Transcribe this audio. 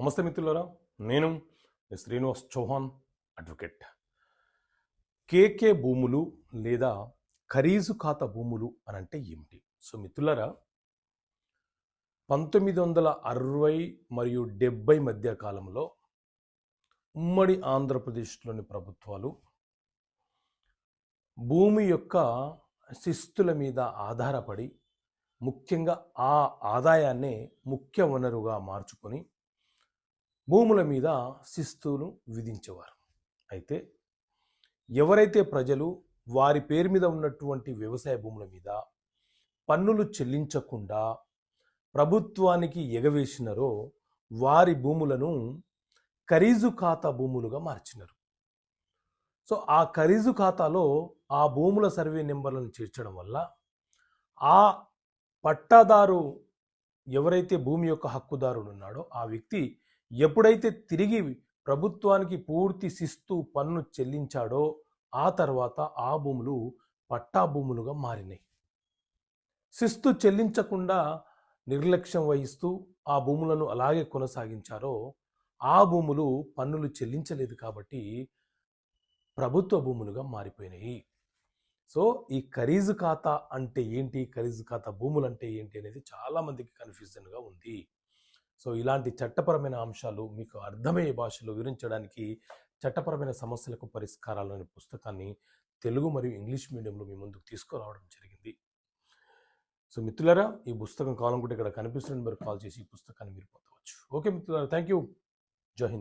నమస్తే మిత్రులారా, నేను మీ శ్రీనివాస్ చౌహాన్ అడ్వకేట్. కేకే భూములు లేదా ఖరీజు ఖాతా భూములు అని అంటే ఏమిటి? సో మిత్రులారా, 1960 మరియు 70 మధ్య కాలంలో ఉమ్మడి ఆంధ్రప్రదేశ్లోని ప్రభుత్వాలు భూమి యొక్క శిస్తుల మీద ఆధారపడి ముఖ్యంగా ఆ ఆదాయాన్నే ముఖ్య వనరుగా మార్చుకొని భూముల మీద శిస్తును విధించేవారు. అయితే ఎవరైతే ప్రజలు వారి పేరు మీద ఉన్నటువంటి వ్యవసాయ భూముల మీద పన్నులు చెల్లించకుండా ప్రభుత్వానికి ఎగవేసినారో వారి భూములను ఖరీజు ఖాతా భూములుగా మార్చినారు. సో ఆ ఖరీజు ఖాతాలో ఆ భూముల సర్వే నెంబర్లను చేర్చడం వల్ల ఆ పట్టాదారు ఎవరైతే భూమి యొక్క హక్కుదారుడు ఉన్నాడో ఆ వ్యక్తి ఎప్పుడైతే తిరిగి ప్రభుత్వానికి పూర్తి శిస్తు పన్ను చెల్లించాడో ఆ తర్వాత ఆ భూములు పట్టా భూములుగా మారినాయి. శిస్తు చెల్లించకుండా నిర్లక్ష్యం వహిస్తూ ఆ భూములను అలాగే కొనసాగించారో ఆ భూములు పన్నులు చెల్లించలేదు కాబట్టి ప్రభుత్వ భూములుగా మారిపోయినాయి. సో ఈ ఖరీజు ఖాతా అంటే ఏంటి, ఖరీజు ఖాతా భూములు అంటే ఏంటి అనేది చాలామందికి కన్ఫ్యూజన్గా ఉంది. సో ఇలాంటి చట్టపరమైన అంశాలు మీకు అర్థమయ్యే భాషలో వివరించడానికి చట్టపరమైన సమస్యలకు పరిష్కారాలు అనే పుస్తకాన్ని తెలుగు మరియు ఇంగ్లీష్ మీడియంలో మీ ముందుకు తీసుకురావడం జరిగింది. సో మిత్రులారా, ఈ పుస్తకం కావాలనుకుంటే ఇక్కడ కనిపిస్తున్న నెంబర్కి కాల్ చేసి ఈ పుస్తకాన్ని మీరు పొందవచ్చు. ఓకే మిత్రులారా, థ్యాంక్ యూ. జై హింద్.